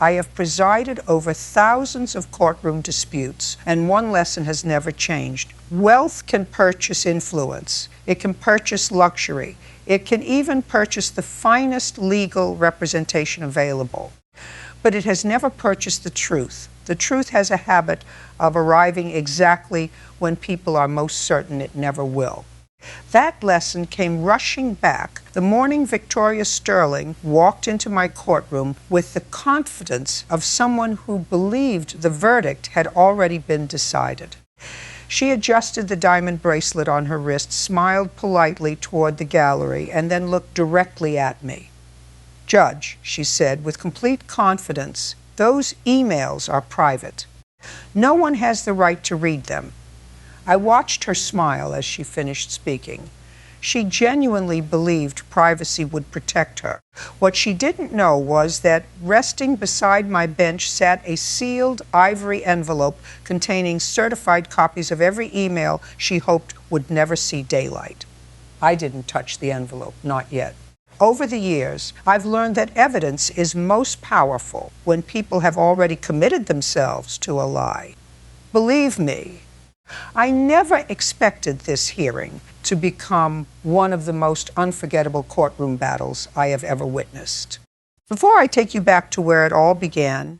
I have presided over thousands of courtroom disputes, and one lesson has never changed. Wealth can purchase influence. It can purchase luxury. It can even purchase the finest legal representation available. But it has never purchased the truth. The truth has a habit of arriving exactly when people are most certain it never will. That lesson came rushing back the morning Victoria Sterling walked into my courtroom with the confidence of someone who believed the verdict had already been decided. She adjusted the diamond bracelet on her wrist, smiled politely toward the gallery, and then looked directly at me. "Judge," she said with complete confidence, "those emails are private. No one has the right to read them." I watched her smile as she finished speaking. She genuinely believed privacy would protect her. What she didn't know was that resting beside my bench sat a sealed ivory envelope containing certified copies of every email she hoped would never see daylight. I didn't touch the envelope, not yet. Over the years, I've learned that evidence is most powerful when people have already committed themselves to a lie. Believe me, I never expected this hearing to become one of the most unforgettable courtroom battles I have ever witnessed. Before I take you back to where it all began,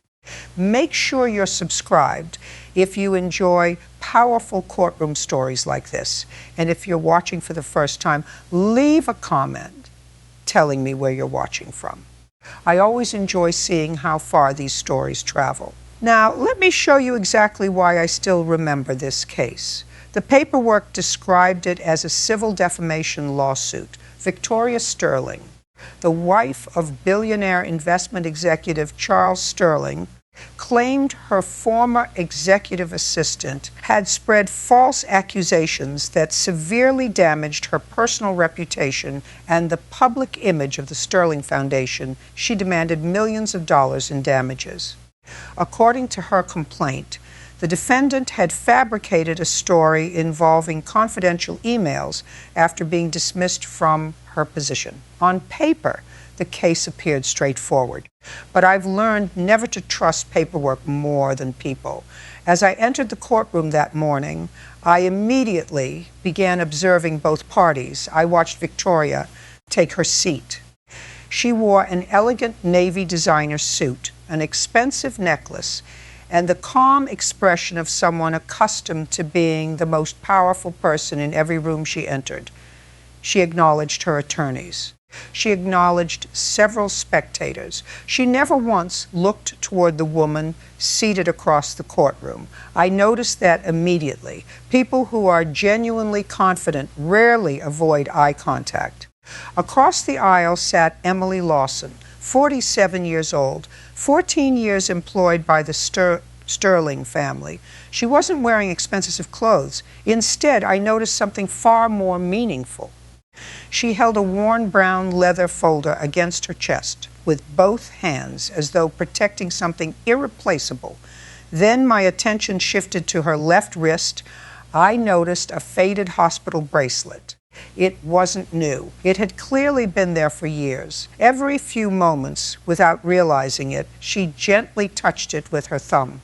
make sure you're subscribed if you enjoy powerful courtroom stories like this. And if you're watching for the first time, leave a comment telling me where you're watching from. I always enjoy seeing how far these stories travel. Now, let me show you exactly why I still remember this case. The paperwork described it as a civil defamation lawsuit. Victoria Sterling, the wife of billionaire investment executive Charles Sterling, claimed her former executive assistant had spread false accusations that severely damaged her personal reputation and the public image of the Sterling Foundation. She demanded millions of dollars in damages. According to her complaint, the defendant had fabricated a story involving confidential emails after being dismissed from her position. On paper, the case appeared straightforward, but I've learned never to trust paperwork more than people. As I entered the courtroom that morning, I immediately began observing both parties. I watched Victoria take her seat. She wore an elegant navy designer suit, an expensive necklace, and the calm expression of someone accustomed to being the most powerful person in every room she entered. She acknowledged her attorneys. She acknowledged several spectators. She never once looked toward the woman seated across the courtroom. I noticed that immediately. People who are genuinely confident rarely avoid eye contact. Across the aisle sat Emily Lawson, 47 years old, 14 years employed by the Sterling family. She wasn't wearing expensive clothes. Instead, I noticed something far more meaningful. She held a worn brown leather folder against her chest with both hands as though protecting something irreplaceable. Then my attention shifted to her left wrist. I noticed a faded hospital bracelet. It wasn't new. It had clearly been there for years. Every few moments, without realizing it, she gently touched it with her thumb.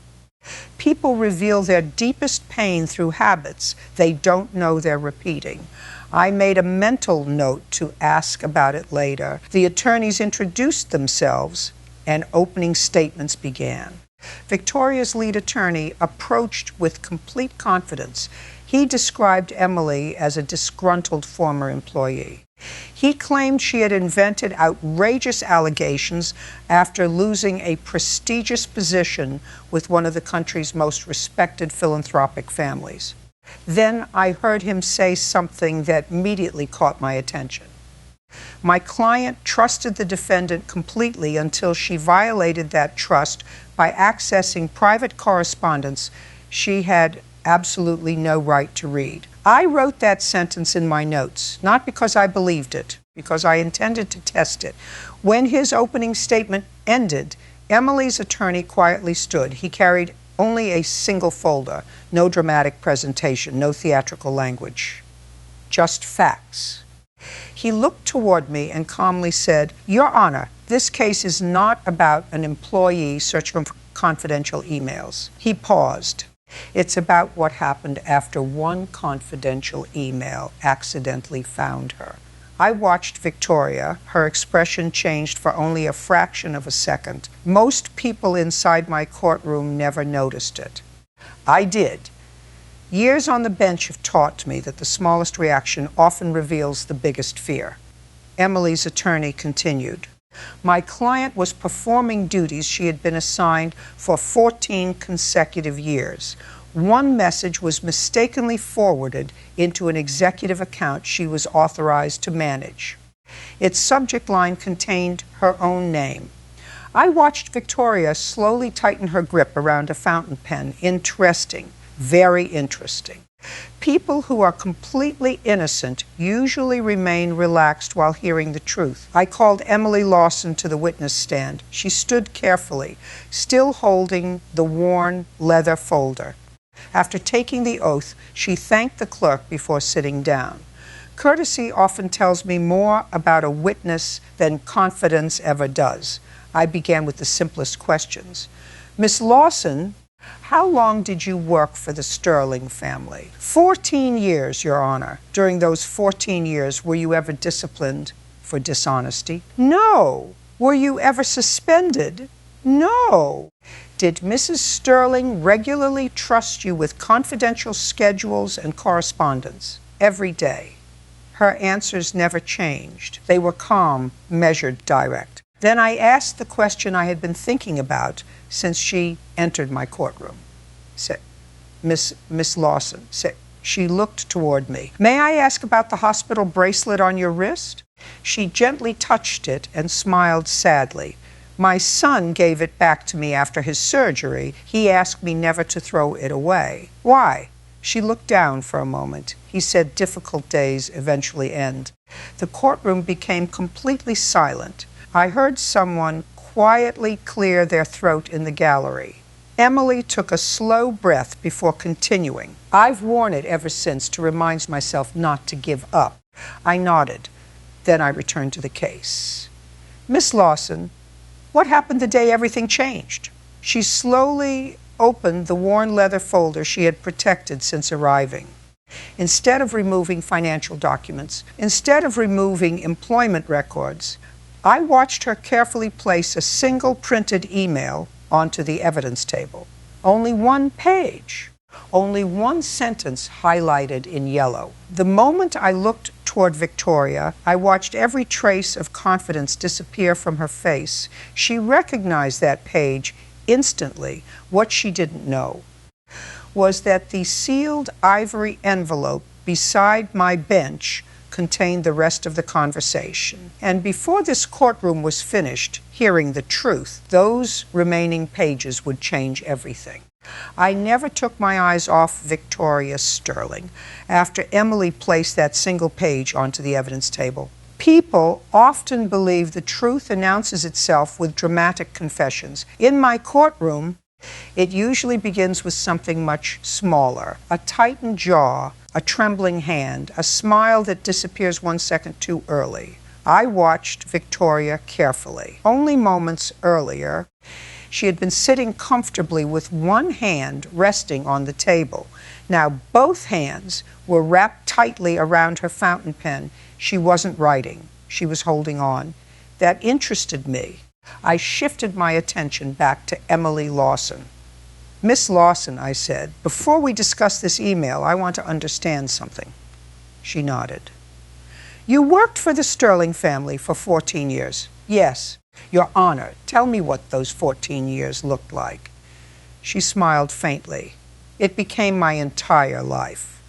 People reveal their deepest pain through habits they don't know they're repeating. I made a mental note to ask about it later. The attorneys introduced themselves, and opening statements began. Victoria's lead attorney approached with complete confidence. He described Emily as a disgruntled former employee. He claimed she had invented outrageous allegations after losing a prestigious position with one of the country's most respected philanthropic families. Then I heard him say something that immediately caught my attention. My client trusted the defendant completely until she violated that trust by accessing private correspondence she had absolutely no right to read. I wrote that sentence in my notes, not because I believed it, because I intended to test it. When his opening statement ended, Emily's attorney quietly stood. He carried only a single folder, no dramatic presentation, no theatrical language, just facts. He looked toward me and calmly said, "Your Honor, this case is not about an employee searching for confidential emails." He paused. "It's about what happened after one confidential email accidentally found her." I watched Victoria. Her expression changed for only a fraction of a second. Most people inside my courtroom never noticed it. I did. Years on the bench have taught me that the smallest reaction often reveals the biggest fear. Emily's attorney continued. "My client was performing duties she had been assigned for 14 consecutive years. One message was mistakenly forwarded into an executive account she was authorized to manage. Its subject line contained her own name. I watched Victoria slowly tighten her grip around a fountain pen. Interesting. Very interesting. People who are completely innocent usually remain relaxed while hearing the truth." I called Emily Lawson to the witness stand. She stood carefully, still holding the worn leather folder. After taking the oath, she thanked the clerk before sitting down. Courtesy often tells me more about a witness than confidence ever does. I began with the simplest questions. "Miss Lawson, how long did you work for the Sterling family?" 14 years, Your Honor. "During those 14 years, were you ever disciplined for dishonesty?" "No." "Were you ever suspended?" "No." "Did Mrs. Sterling regularly trust you with confidential schedules and correspondence?" "Every day." Her answers never changed. They were calm, measured, direct. Then I asked the question I had been thinking about since she entered my courtroom. Miss Lawson, she looked toward me. "May I ask about the hospital bracelet on your wrist?" She gently touched it and smiled sadly. "My son gave it back to me after his surgery. He asked me never to throw it away." "Why?" She looked down for a moment. He said, "Difficult days eventually end." The courtroom became completely silent. I heard someone quietly clear their throat in the gallery. Emily took a slow breath before continuing. "I've worn it ever since to remind myself not to give up." I nodded. Then I returned to the case. "Miss Lawson, what happened the day everything changed?" She slowly opened the worn leather folder she had protected since arriving. Instead of removing financial documents, instead of removing employment records, I watched her carefully place a single printed email onto the evidence table. Only one page, only one sentence highlighted in yellow. The moment I looked toward Victoria, I watched every trace of confidence disappear from her face. She recognized that page instantly. What she didn't know was that the sealed ivory envelope beside my bench contained the rest of the conversation. And before this courtroom was finished hearing the truth, those remaining pages would change everything. I never took my eyes off Victoria Sterling after Emily placed that single page onto the evidence table. People often believe the truth announces itself with dramatic confessions. In my courtroom, it usually begins with something much smaller: a tightened jaw, a trembling hand, a smile that disappears 1 second too early. I watched Victoria carefully. Only moments earlier, she had been sitting comfortably with one hand resting on the table. Now both hands were wrapped tightly around her fountain pen. She wasn't writing. She was holding on. That interested me. I shifted my attention back to Emily Lawson. "Miss Lawson," I said, "before we discuss this email, I want to understand something." She nodded. "You worked for the Sterling family for 14 years. "Yes." "Your Honor, tell me what those 14 years looked like." She smiled faintly. "It became my entire life."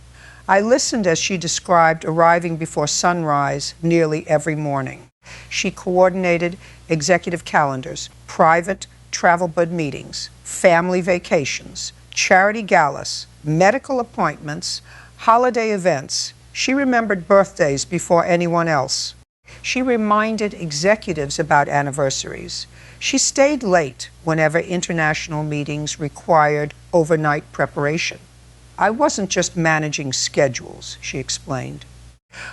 I listened as she described arriving before sunrise nearly every morning. She coordinated executive calendars, private travel board meetings, family vacations, charity galas, medical appointments, holiday events. She remembered birthdays before anyone else. She reminded executives about anniversaries. She stayed late whenever international meetings required overnight preparation. "I wasn't just managing schedules," she explained.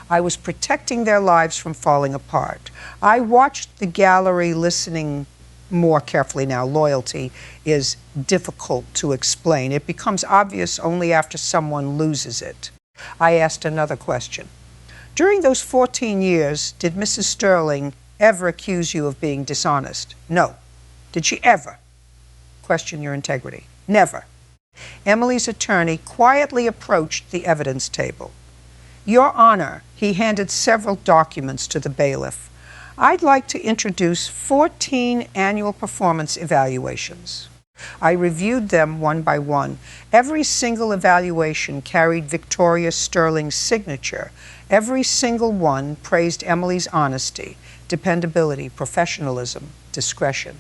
I was protecting their lives from falling apart. I watched the gallery listening more carefully now. Loyalty is difficult to explain. It becomes obvious only after someone loses it. I asked another question. During those 14 years, did Mrs. Sterling ever accuse you of being dishonest? No. Did she ever question your integrity? Never. Emily's attorney quietly approached the evidence table. Your Honor, he handed several documents to the bailiff. I'd like to introduce 14 annual performance evaluations. I reviewed them one by one. Every single evaluation carried Victoria Sterling's signature. Every single one praised Emily's honesty, dependability, professionalism, discretion.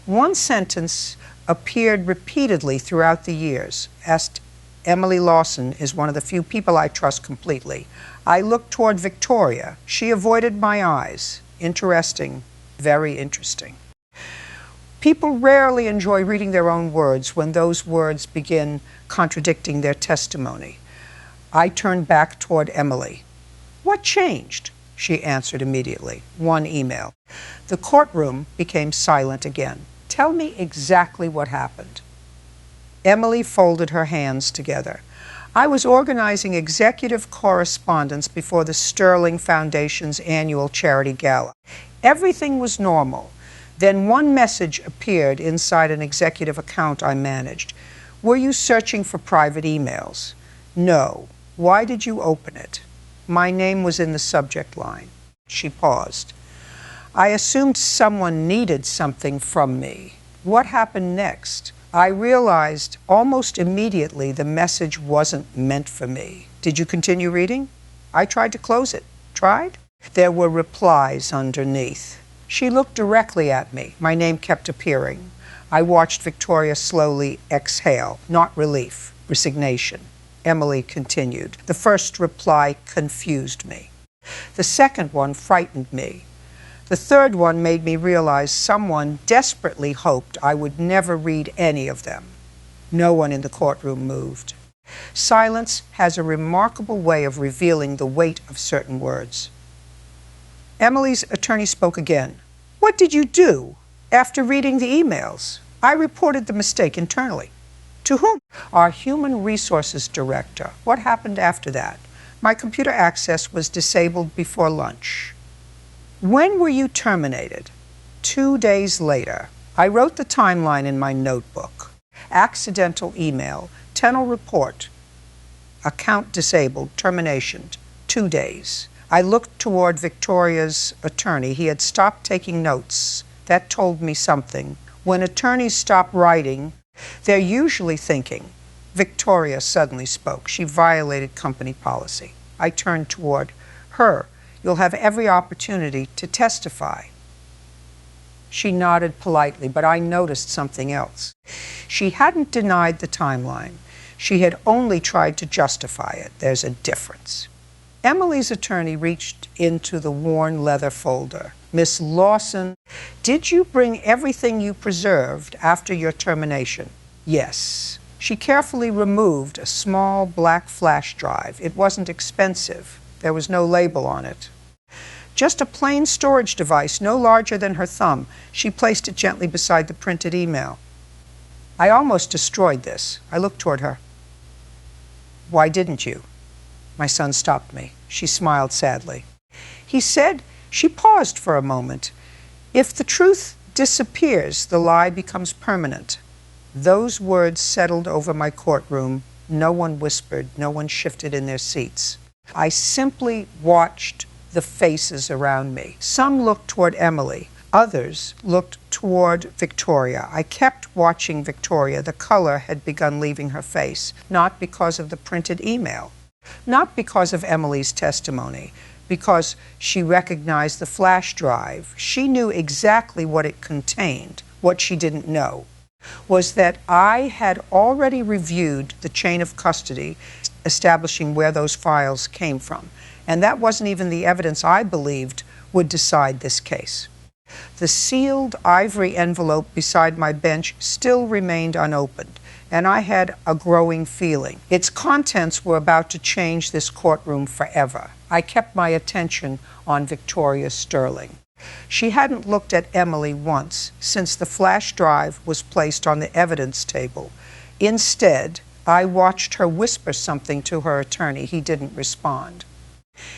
One sentence appeared repeatedly throughout the years. Asked Emily Lawson is one of the few people I trust completely. I looked toward Victoria. She avoided my eyes. Interesting, very interesting. People rarely enjoy reading their own words when those words begin contradicting their testimony. I turned back toward Emily. What changed? She answered immediately. One email. The courtroom became silent again. Tell me exactly what happened. Emily folded her hands together. I was organizing executive correspondence before the Sterling Foundation's annual charity gala. Everything was normal. Then one message appeared inside an executive account I managed. Were you searching for private emails? No. Why did you open it? My name was in the subject line. She paused. I assumed someone needed something from me. What happened next? I realized almost immediately the message wasn't meant for me. Did you continue reading? I tried to close it. Tried? There were replies underneath. She looked directly at me. My name kept appearing. I watched Victoria slowly exhale. Not relief, resignation. Emily continued. The first reply confused me. The second one frightened me. The third one made me realize someone desperately hoped I would never read any of them. No one in the courtroom moved. Silence has a remarkable way of revealing the weight of certain words. Emily's attorney spoke again. What did you do after reading the emails? I reported the mistake internally. To whom? Our human resources director. What happened after that? My computer access was disabled before lunch. When were you terminated? 2 days later. I wrote the timeline in my notebook. Accidental email, Tenal report, account disabled, termination, 2 days. I looked toward Victoria's attorney. He had stopped taking notes. That told me something. When attorneys stop writing, they're usually thinking. Victoria suddenly spoke. She violated company policy. I turned toward her. You'll have every opportunity to testify. She nodded politely, but I noticed something else. She hadn't denied the timeline. She had only tried to justify it. There's a difference. Emily's attorney reached into the worn leather folder. Miss Lawson, did you bring everything you preserved after your termination? Yes. She carefully removed a small black flash drive. It wasn't expensive. There was no label on it. Just a plain storage device, no larger than her thumb. She placed it gently beside the printed email. I almost destroyed this. I looked toward her. Why didn't you? My son stopped me. She smiled sadly. He said, she paused for a moment. If the truth disappears, the lie becomes permanent. Those words settled over my courtroom. No one whispered. No one shifted in their seats. I simply watched the faces around me. Some looked toward Emily. Others looked toward Victoria. I kept watching Victoria. The color had begun leaving her face, not because of the printed email, not because of Emily's testimony, because she recognized the flash drive. She knew exactly what it contained. What she didn't know was that I had already reviewed the chain of custody, establishing where those files came from. And that wasn't even the evidence I believed would decide this case. The sealed ivory envelope beside my bench still remained unopened, and I had a growing feeling. Its contents were about to change this courtroom forever. I kept my attention on Victoria Sterling. She hadn't looked at Emily once since the flash drive was placed on the evidence table. Instead, I watched her whisper something to her attorney. He didn't respond.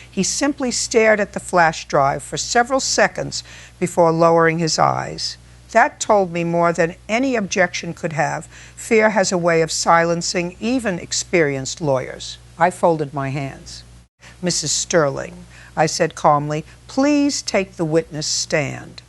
He simply stared at the flash drive for several seconds before lowering his eyes. That told me more than any objection could have. Fear has a way of silencing even experienced lawyers. I folded my hands. "Mrs. Sterling," I said calmly, "please take the witness stand."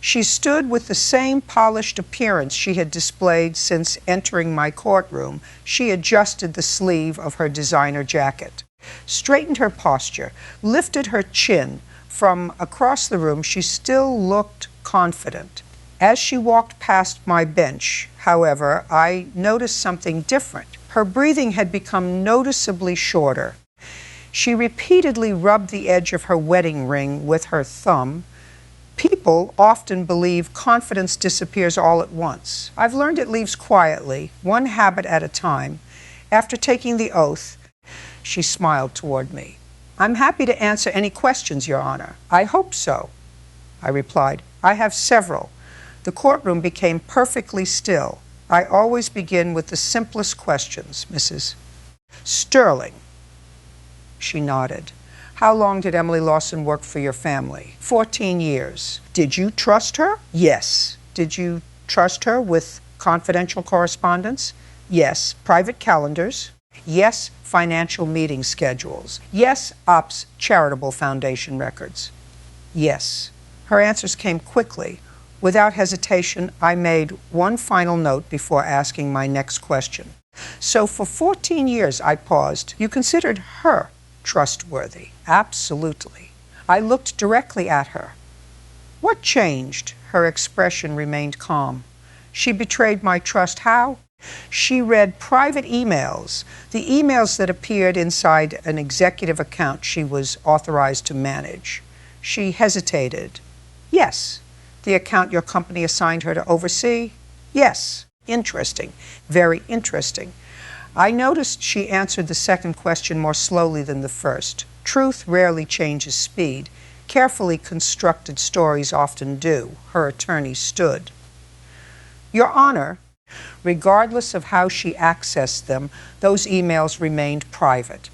She stood with the same polished appearance she had displayed since entering my courtroom. She adjusted the sleeve of her designer jacket, straightened her posture, lifted her chin. From across the room, she still looked confident. As she walked past my bench, however, I noticed something different. Her breathing had become noticeably shorter. She repeatedly rubbed the edge of her wedding ring with her thumb. People often believe confidence disappears all at once. I've learned it leaves quietly, one habit at a time. After taking the oath, she smiled toward me. "I'm happy to answer any questions, Your Honor." "I hope so," I replied. "I have several." The courtroom became perfectly still. "I always begin with the simplest questions, Mrs. Sterling." She nodded. "How long did Emily Lawson work for your family?" 14 years. "Did you trust her?" "Yes." "Did you trust her with confidential correspondence?" "Yes." "Private calendars?" "Yes." "Financial meeting schedules?" "Yes." "Ops charitable foundation records?" "Yes." Her answers came quickly. Without hesitation, I made one final note before asking my next question. "So for 14 years," I paused, "you considered her trustworthy?" "Absolutely." I looked directly at her. "What changed?" Her expression remained calm. "She betrayed my trust. How?" "She read private emails, the emails that appeared inside an executive account she was authorized to manage." She hesitated. "Yes." "The account your company assigned her to oversee?" "Yes." "Interesting. Very interesting." I noticed she answered the second question more slowly than the first. Truth rarely changes speed. Carefully constructed stories often do. Her attorney stood. "Your Honor," regardless of how she accessed them, those emails remained private.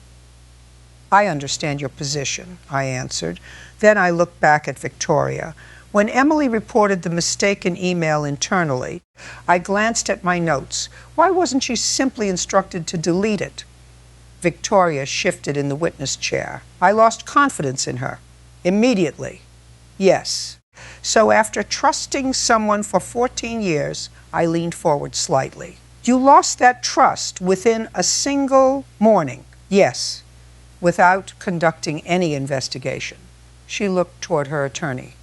"I understand your position," I answered. Then I looked back at Victoria. When Emily reported the mistaken email internally, I glanced at my notes. Why wasn't she simply instructed to delete it? Victoria shifted in the witness chair. "I lost confidence in her. Immediately." "Yes." "So after trusting someone for 14 years, I leaned forward slightly. You lost that trust within a single morning?" "Yes." "Without conducting any investigation?" She looked toward her attorney.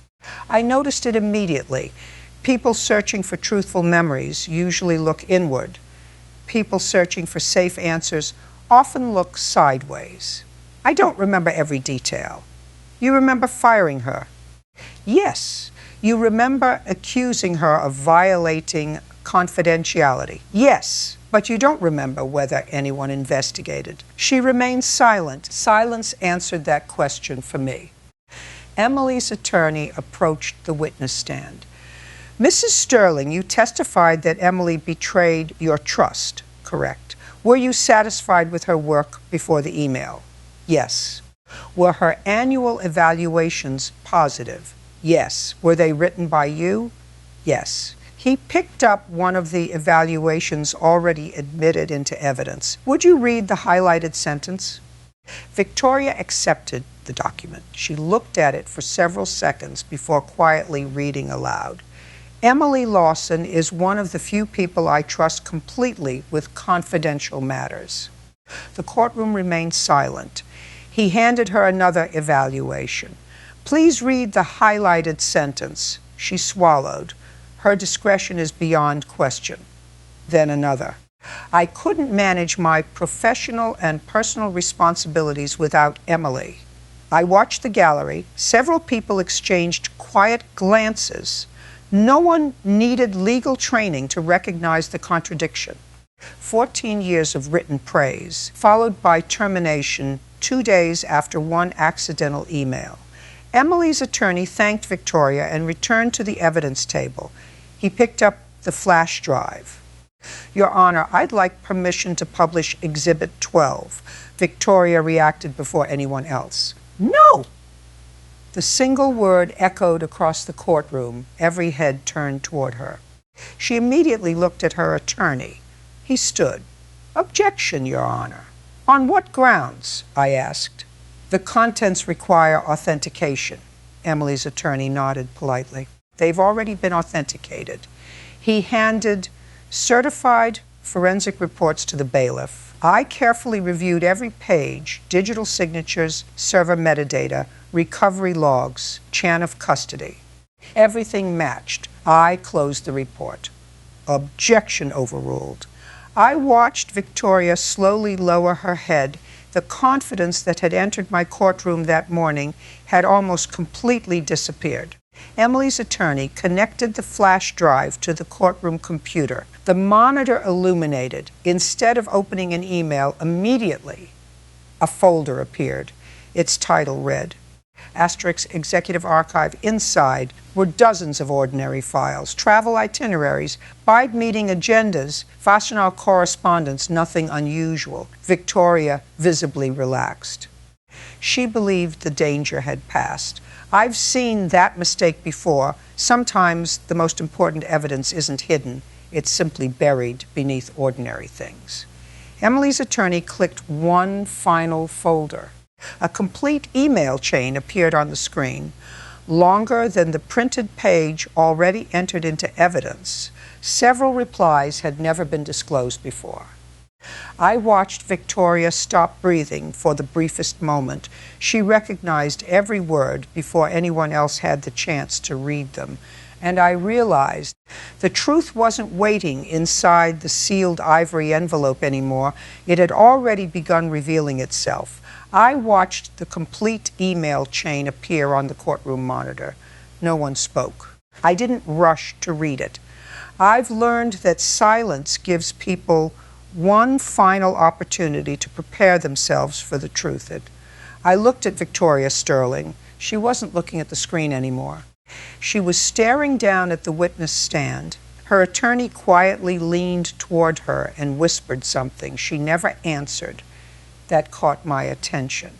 "I noticed it immediately. People searching for truthful memories usually look inward. People searching for safe answers often look sideways." "I don't remember every detail." "You remember firing her?" "Yes." "You remember accusing her of violating confidentiality?" "Yes." "But you don't remember whether anyone investigated?" She remained silent. Silence answered that question for me. Emily's attorney approached the witness stand. "Mrs. Sterling, you testified that Emily betrayed your trust, correct? Were you satisfied with her work before the email?" "Yes." "Were her annual evaluations positive?" "Yes." "Were they written by you?" "Yes." He picked up one of the evaluations already admitted into evidence. "Would you read the highlighted sentence?" Victoria accepted the document. She looked at it for several seconds before quietly reading aloud. "Emily Lawson is one of the few people I trust completely with confidential matters." The courtroom remained silent. He handed her another evaluation. "Please read the highlighted sentence." She swallowed. "Her discretion is beyond question." Then another. "I couldn't manage my professional and personal responsibilities without Emily." I watched the gallery. Several people exchanged quiet glances. No one needed legal training to recognize the contradiction. 14 years of written praise, followed by termination 2 days after one accidental email. Emily's attorney thanked Victoria and returned to the evidence table. He picked up the flash drive. Your Honor, I'd like permission to publish Exhibit 12. Victoria reacted before anyone else. No! The single word echoed across the courtroom. Every head turned toward her. She immediately looked at her attorney. He stood. Objection, Your Honor. On what grounds? I asked. The contents require authentication. Emily's attorney nodded politely. They've already been authenticated. He handed certified forensic reports to the bailiff. I carefully reviewed every page, digital signatures, server metadata, recovery logs, chain of custody. Everything matched. I closed the report. Objection overruled. I watched Victoria slowly lower her head. The confidence that had entered my courtroom that morning had almost completely disappeared. Emily's attorney connected the flash drive to the courtroom computer. The monitor illuminated. Instead of opening an email immediately, a folder appeared. Its title read, Asterisk Executive Archive. Inside were dozens of ordinary files, travel itineraries, BIDE meeting agendas, Fastenal correspondence, nothing unusual. Victoria visibly relaxed. She believed the danger had passed. I've seen that mistake before. Sometimes the most important evidence isn't hidden. It's simply buried beneath ordinary things. Emily's attorney clicked one final folder. A complete email chain appeared on the screen, longer than the printed page already entered into evidence. Several replies had never been disclosed before. I watched Victoria stop breathing for the briefest moment. She recognized every word before anyone else had the chance to read them. And I realized the truth wasn't waiting inside the sealed ivory envelope anymore. It had already begun revealing itself. I watched the complete email chain appear on the courtroom monitor. No one spoke. I didn't rush to read it. I've learned that silence gives people one final opportunity to prepare themselves for the truth. I looked at Victoria Sterling. She wasn't looking at the screen anymore. She was staring down at the witness stand. Her attorney quietly leaned toward her and whispered something. She never answered. That caught my attention.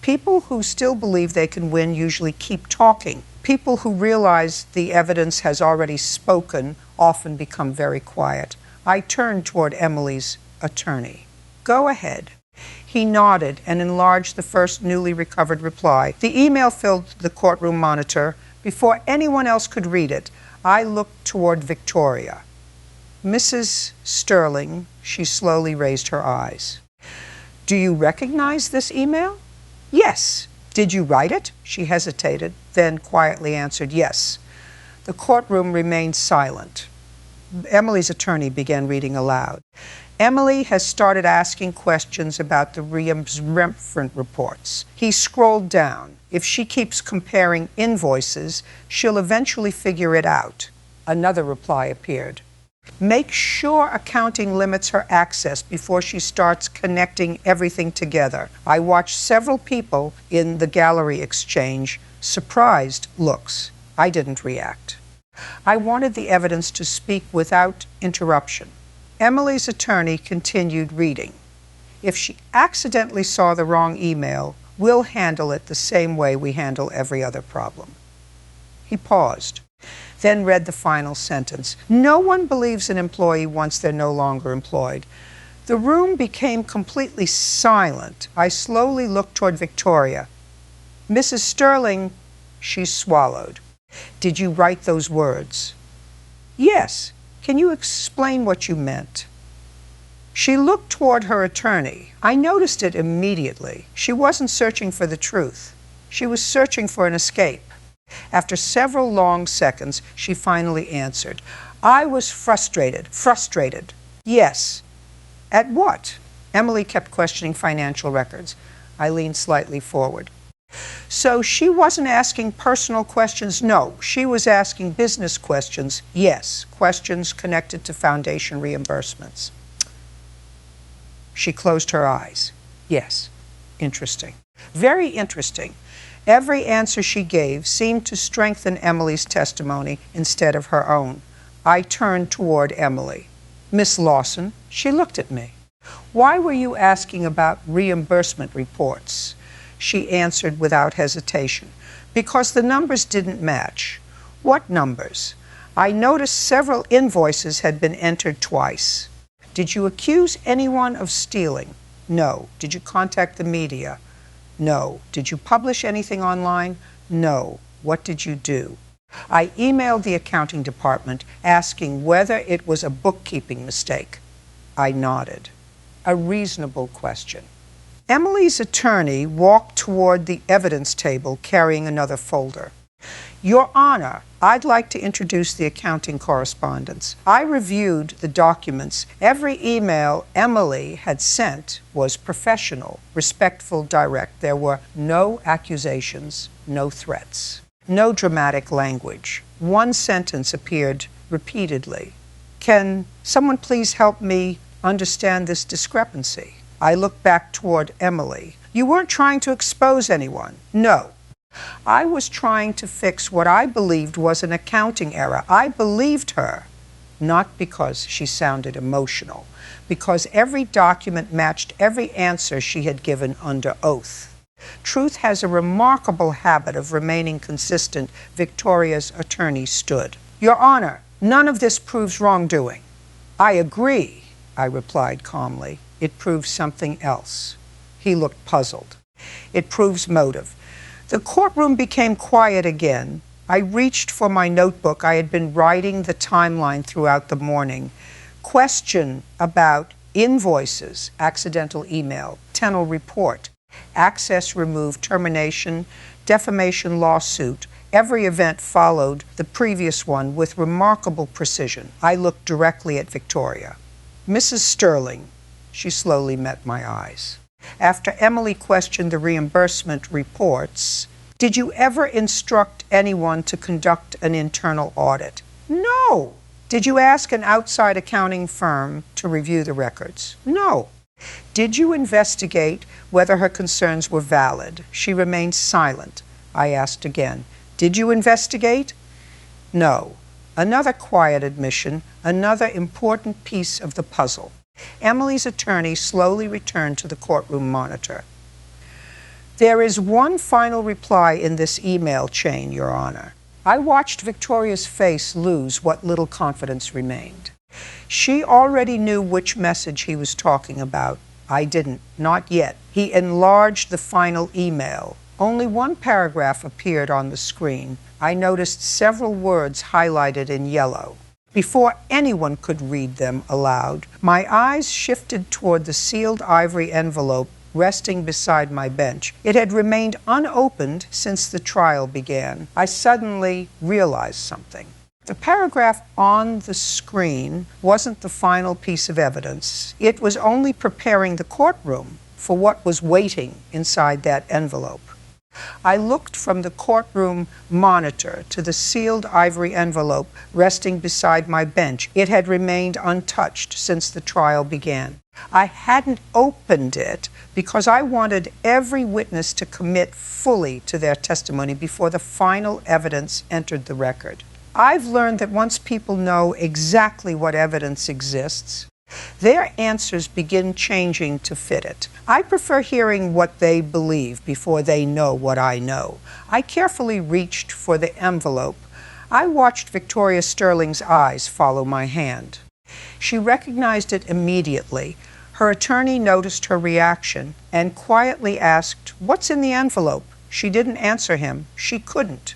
People who still believe they can win usually keep talking. People who realize the evidence has already spoken often become very quiet. I turned toward Emily's attorney. Go ahead. He nodded and enlarged the first newly recovered reply. The email filled the courtroom monitor. Before anyone else could read it, I looked toward Victoria. Mrs. Sterling, she slowly raised her eyes. Do you recognize this email? Yes. Did you write it? She hesitated, then quietly answered yes. The courtroom remained silent. Emily's attorney began reading aloud. Emily has started asking questions about the reimbursement reports. He scrolled down. If she keeps comparing invoices, she'll eventually figure it out. Another reply appeared. Make sure accounting limits her access before she starts connecting everything together. I watched several people in the gallery exchange surprised looks. I didn't react. I wanted the evidence to speak without interruption. Emily's attorney continued reading. If she accidentally saw the wrong email, we'll handle it the same way we handle every other problem. He paused, then read the final sentence. No one believes an employee once they're no longer employed. The room became completely silent. I slowly looked toward Victoria. Mrs. Sterling, she swallowed. Did you write those words? Yes. Can you explain what you meant? She looked toward her attorney. I noticed it immediately. She wasn't searching for the truth. She was searching for an escape. After several long seconds, she finally answered. I was frustrated. Frustrated. Yes. At what? Emily kept questioning financial records. I leaned slightly forward. So she wasn't asking personal questions, no. She was asking business questions, yes. Questions connected to foundation reimbursements. She closed her eyes. Yes. Interesting. Very interesting. Every answer she gave seemed to strengthen Emily's testimony instead of her own. I turned toward Emily. Miss Lawson, she looked at me. Why were you asking about reimbursement reports? She answered without hesitation. Because the numbers didn't match. What numbers? I noticed several invoices had been entered twice. Did you accuse anyone of stealing? No. Did you contact the media? No. Did you publish anything online? No. What did you do? I emailed the accounting department asking whether it was a bookkeeping mistake. I nodded. A reasonable question. Emily's attorney walked toward the evidence table carrying another folder. Your Honor, I'd like to introduce the accounting correspondence. I reviewed the documents. Every email Emily had sent was professional, respectful, direct. There were no accusations, no threats, no dramatic language. One sentence appeared repeatedly. Can someone please help me understand this discrepancy? I looked back toward Emily. You weren't trying to expose anyone. No. I was trying to fix what I believed was an accounting error. I believed her, not because she sounded emotional, because every document matched every answer she had given under oath. Truth has a remarkable habit of remaining consistent, Victoria's attorney stood. Your Honor, none of this proves wrongdoing. I agree, I replied calmly. It proves something else. He looked puzzled. It proves motive. The courtroom became quiet again. I reached for my notebook. I had been writing the timeline throughout the morning. Question about invoices, accidental email, Tennell report, access removed, termination, defamation lawsuit. Every event followed the previous one with remarkable precision. I looked directly at Victoria. Mrs. Sterling, she slowly met my eyes. After Emily questioned the reimbursement reports, did you ever instruct anyone to conduct an internal audit? No. Did you ask an outside accounting firm to review the records? No. Did you investigate whether her concerns were valid? She remained silent. I asked again, did you investigate? No. Another quiet admission, another important piece of the puzzle. Emily's attorney slowly returned to the courtroom monitor. There is one final reply in this email chain, Your Honor. I watched Victoria's face lose what little confidence remained. She already knew which message he was talking about. I didn't, not yet. He enlarged the final email. Only one paragraph appeared on the screen. I noticed several words highlighted in yellow. Before anyone could read them aloud, my eyes shifted toward the sealed ivory envelope resting beside my bench. It had remained unopened since the trial began. I suddenly realized something. The paragraph on the screen wasn't the final piece of evidence. It was only preparing the courtroom for what was waiting inside that envelope. I looked from the courtroom monitor to the sealed ivory envelope resting beside my bench. It had remained untouched since the trial began. I hadn't opened it because I wanted every witness to commit fully to their testimony before the final evidence entered the record. I've learned that once people know exactly what evidence exists, their answers begin changing to fit it. I prefer hearing what they believe before they know what I know. I carefully reached for the envelope. I watched Victoria Sterling's eyes follow my hand. She recognized it immediately. Her attorney noticed her reaction and quietly asked, "What's in the envelope?" She didn't answer him. She couldn't.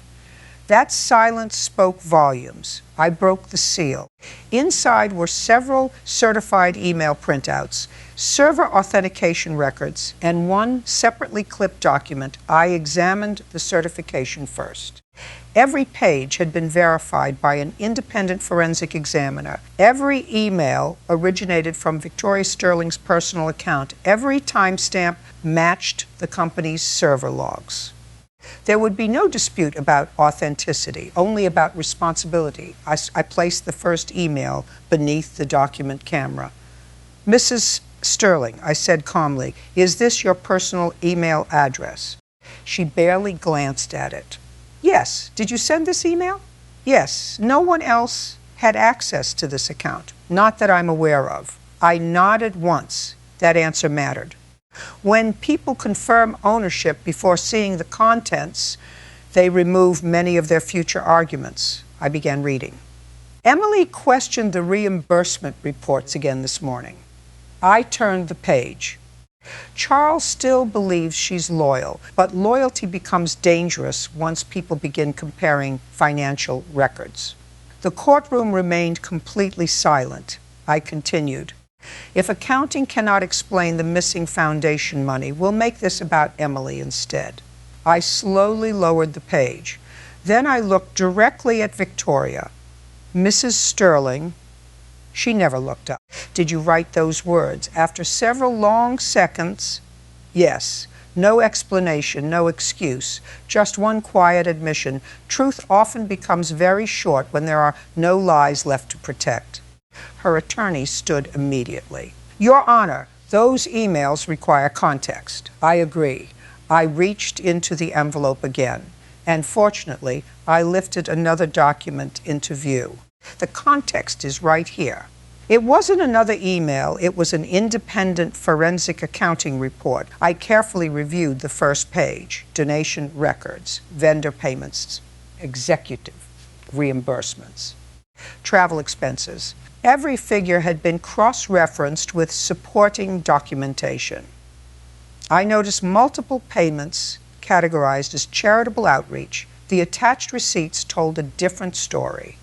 That silence spoke volumes. I broke the seal. Inside were several certified email printouts, server authentication records, and one separately clipped document. I examined the certification first. Every page had been verified by an independent forensic examiner. Every email originated from Victoria Sterling's personal account. Every timestamp matched the company's server logs. There would be no dispute about authenticity, only about responsibility. I placed the first email beneath the document camera. Mrs. Sterling, I said calmly, is this your personal email address? She barely glanced at it. Yes. Did you send this email? Yes. No one else had access to this account. Not that I'm aware of. I nodded once. That answer mattered. When people confirm ownership before seeing the contents, they remove many of their future arguments. I began reading. Emily questioned the reimbursement reports again this morning. I turned the page. Charles still believes she's loyal, but loyalty becomes dangerous once people begin comparing financial records. The courtroom remained completely silent. I continued. If accounting cannot explain the missing foundation money, we'll make this about Emily instead. I slowly lowered the page. Then I looked directly at Victoria. Mrs. Sterling. She never looked up. Did you write those words? After several long seconds, yes. No explanation, no excuse, just one quiet admission. Truth often becomes very short when there are no lies left to protect. Her attorney stood immediately. Your Honor, those emails require context. I agree. I reached into the envelope again, and fortunately, I lifted another document into view. The context is right here. It wasn't another email, it was an independent forensic accounting report. I carefully reviewed the first page: donation records, vendor payments, executive reimbursements, travel expenses. Every figure had been cross-referenced with supporting documentation. I noticed multiple payments categorized as charitable outreach. The attached receipts told a different story.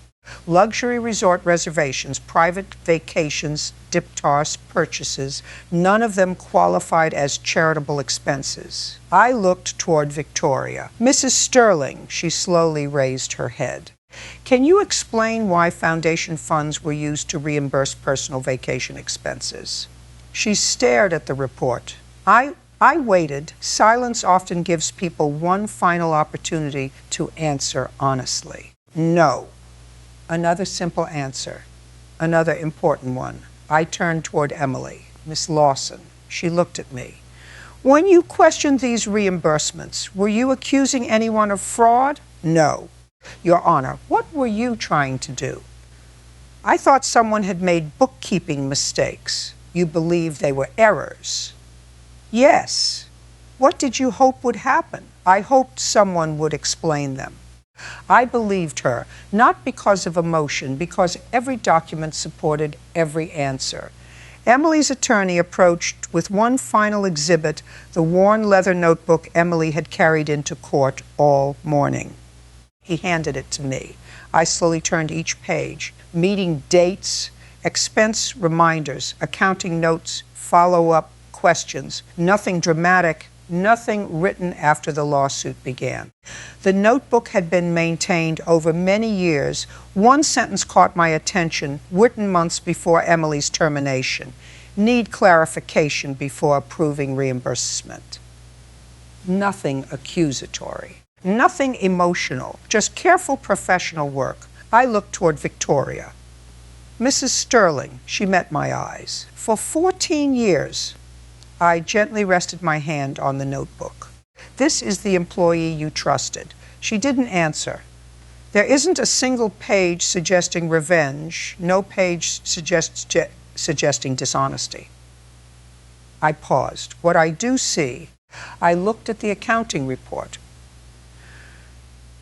Luxury resort reservations, private vacations, dip-toss purchases, none of them qualified as charitable expenses. I looked toward Victoria. Mrs. Sterling, she slowly raised her head. Can you explain why foundation funds were used to reimburse personal vacation expenses? She stared at the report. I waited. Silence often gives people one final opportunity to answer honestly. No. Another simple answer. Another important one. I turned toward Emily. Miss Lawson. She looked at me. When you questioned these reimbursements, were you accusing anyone of fraud? No. Your Honor, what were you trying to do? I thought someone had made bookkeeping mistakes. You believe they were errors? Yes. What did you hope would happen? I hoped someone would explain them. I believed her, not because of emotion, because every document supported every answer. Emily's attorney approached with one final exhibit, the worn leather notebook Emily had carried into court all morning. He handed it to me. I slowly turned each page. Meeting dates, expense reminders, accounting notes, follow-up questions. Nothing dramatic, nothing written after the lawsuit began. The notebook had been maintained over many years. One sentence caught my attention, written months before Emily's termination. Need clarification before approving reimbursement. Nothing accusatory. Nothing emotional, just careful professional work. I looked toward Victoria. Mrs. Sterling, she met my eyes. For 14 years, I gently rested my hand on the notebook. This is the employee you trusted. She didn't answer. There isn't a single page suggesting revenge, no page suggesting dishonesty. I paused. What I do see, I looked at the accounting report.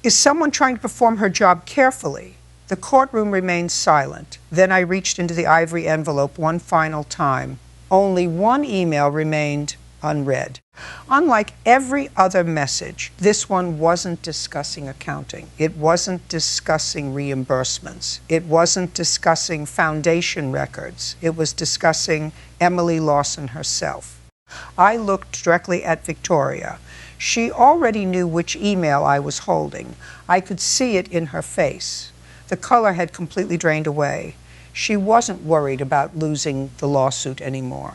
Is someone trying to perform her job carefully? The courtroom remained silent. Then I reached into the ivory envelope one final time. Only one email remained unread. Unlike every other message, this one wasn't discussing accounting. It wasn't discussing reimbursements. It wasn't discussing foundation records. It was discussing Emily Lawson herself. I looked directly at Victoria. She already knew which email I was holding. I could see it in her face. The color had completely drained away. She wasn't worried about losing the lawsuit anymore.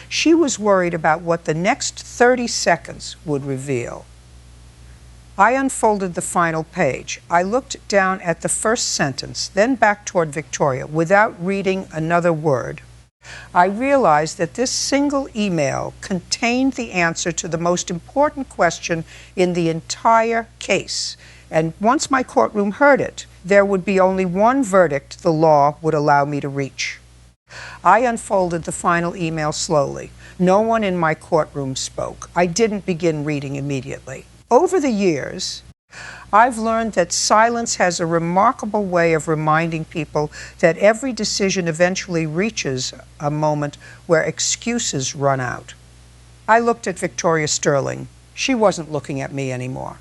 She was worried about what the next 30 seconds would reveal. I unfolded the final page. I looked down at the first sentence, then back toward Victoria without reading another word. I realized that this single email contained the answer to the most important question in the entire case. And once my courtroom heard it, there would be only one verdict the law would allow me to reach. I unfolded the final email slowly. No one in my courtroom spoke. I didn't begin reading immediately. Over the years, I've learned that silence has a remarkable way of reminding people that every decision eventually reaches a moment where excuses run out. I looked at Victoria Sterling. She wasn't looking at me anymore.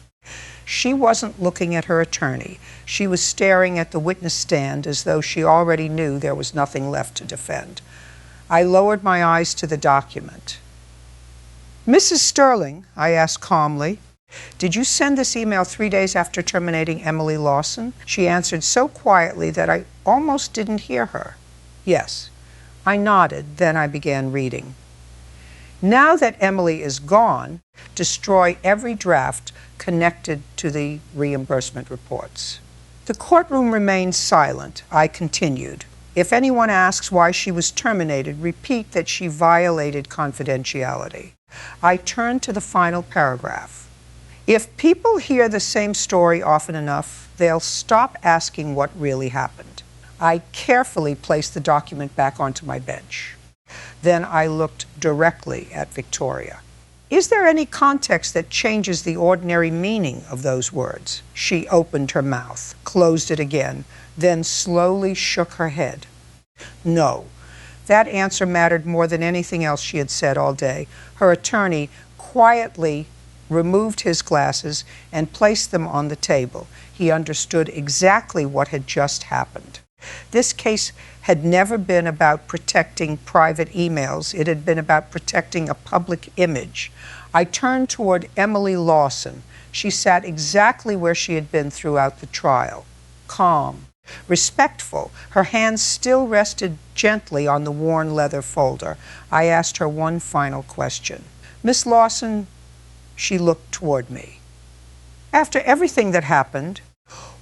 She wasn't looking at her attorney. She was staring at the witness stand as though she already knew there was nothing left to defend. I lowered my eyes to the document. "Mrs. Sterling," I asked calmly, "did you send this email 3 days after terminating Emily Lawson?" She answered so quietly that I almost didn't hear her. "Yes." I nodded, then I began reading. "Now that Emily is gone, destroy every draft connected to the reimbursement reports." The courtroom remained silent. I continued. "If anyone asks why she was terminated, repeat that she violated confidentiality." I turned to the final paragraph. "If people hear the same story often enough, they'll stop asking what really happened." I carefully placed the document back onto my bench. Then I looked directly at Victoria. "Is there any context that changes the ordinary meaning of those words?" She opened her mouth, closed it again, then slowly shook her head. No. That answer mattered more than anything else she had said all day. Her attorney quietly removed his glasses and placed them on the table. He understood exactly what had just happened. This case had never been about protecting private emails. It had been about protecting a public image. I turned toward Emily Lawson. She sat exactly where she had been throughout the trial, calm, respectful. Her hands still rested gently on the worn leather folder. I asked her one final question. "Miss Lawson," she looked toward me, "after everything that happened,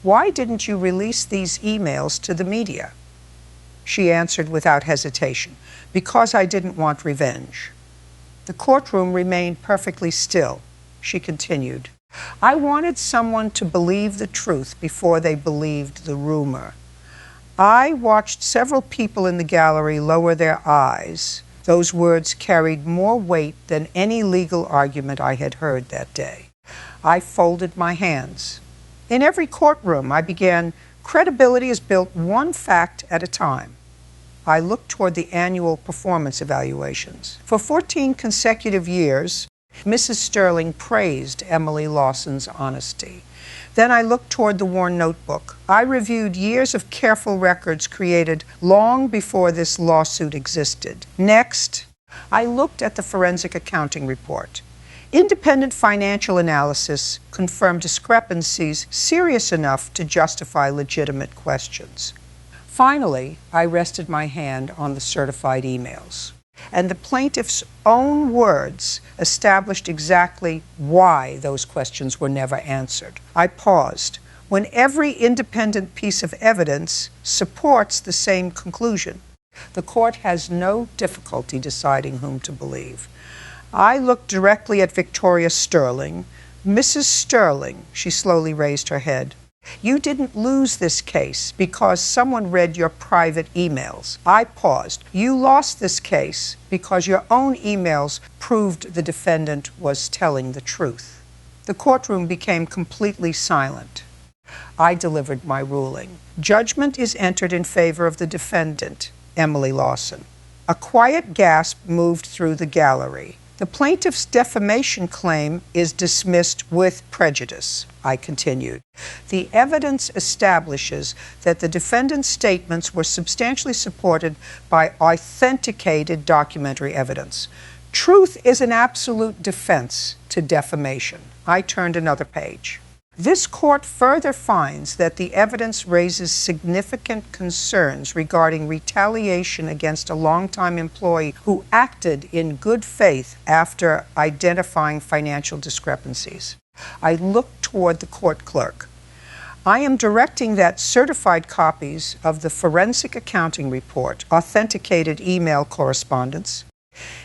why didn't you release these emails to the media?" She answered without hesitation, "Because I didn't want revenge." The courtroom remained perfectly still. She continued, "I wanted someone to believe the truth before they believed the rumor. I watched several people in the gallery lower their eyes. Those words carried more weight than any legal argument I had heard that day." I folded my hands. "In every courtroom," I began, "credibility is built one fact at a time." I looked toward the annual performance evaluations. For 14 consecutive years, Mrs. Sterling praised Emily Lawson's honesty. Then I looked toward the worn notebook. I reviewed years of careful records created long before this lawsuit existed. Next, I looked at the forensic accounting report. Independent financial analysis confirmed discrepancies serious enough to justify legitimate questions. Finally, I rested my hand on the certified emails, and the plaintiff's own words established exactly why those questions were never answered. I paused. When every independent piece of evidence supports the same conclusion, the court has no difficulty deciding whom to believe. I looked directly at Victoria Sterling. "Mrs. Sterling," she slowly raised her head, "you didn't lose this case because someone read your private emails." I paused. "You lost this case because your own emails proved the defendant was telling the truth." The courtroom became completely silent. I delivered my ruling. Judgment is entered in favor of the defendant, Emily Lawson. A quiet gasp moved through the gallery. The plaintiff's defamation claim is dismissed with prejudice, I continued. The evidence establishes that the defendant's statements were substantially supported by authenticated documentary evidence. Truth is an absolute defense to defamation. I turned another page. This court further finds that the evidence raises significant concerns regarding retaliation against a longtime employee who acted in good faith after identifying financial discrepancies. I looked toward the court clerk. I am directing that certified copies of the forensic accounting report, authenticated email correspondence,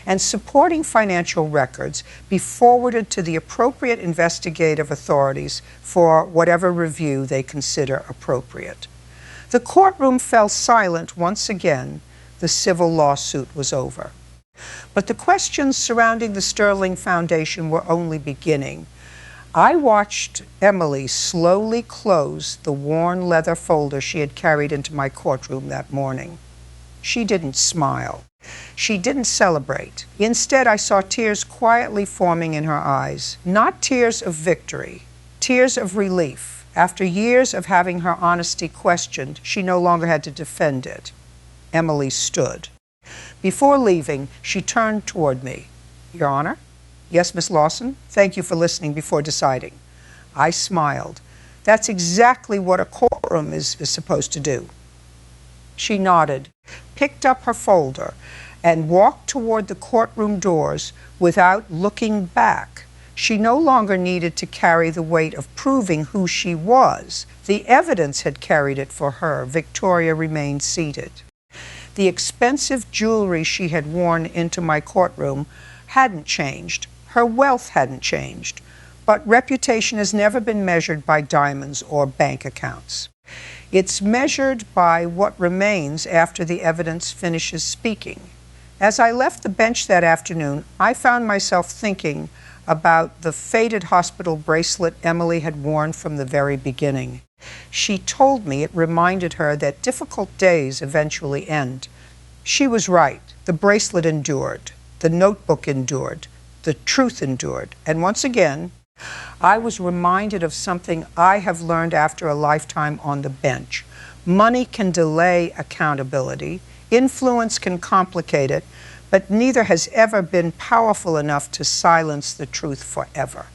and supporting financial records be forwarded to the appropriate investigative authorities for whatever review they consider appropriate. The courtroom fell silent once again. The civil lawsuit was over. But the questions surrounding the Sterling Foundation were only beginning. I watched Emily slowly close the worn leather folder she had carried into my courtroom that morning. She didn't smile. She didn't celebrate. Instead, I saw tears quietly forming in her eyes. Not tears of victory, tears of relief. After years of having her honesty questioned, she no longer had to defend it. Emily stood. Before leaving, she turned toward me. Your Honor? Yes, Miss Lawson? Thank you for listening before deciding. I smiled. That's exactly what a courtroom is supposed to do. She nodded, picked up her folder, and walked toward the courtroom doors without looking back. She no longer needed to carry the weight of proving who she was. The evidence had carried it for her. Victoria remained seated. The expensive jewelry she had worn into my courtroom hadn't changed. Her wealth hadn't changed. But reputation has never been measured by diamonds or bank accounts. It's measured by what remains after the evidence finishes speaking. As I left the bench that afternoon, I found myself thinking about the faded hospital bracelet Emily had worn from the very beginning. She told me it reminded her that difficult days eventually end. She was right. The bracelet endured. The notebook endured. The truth endured. And once again, I was reminded of something I have learned after a lifetime on the bench. Money can delay accountability. Influence can complicate it, but neither has ever been powerful enough to silence the truth forever.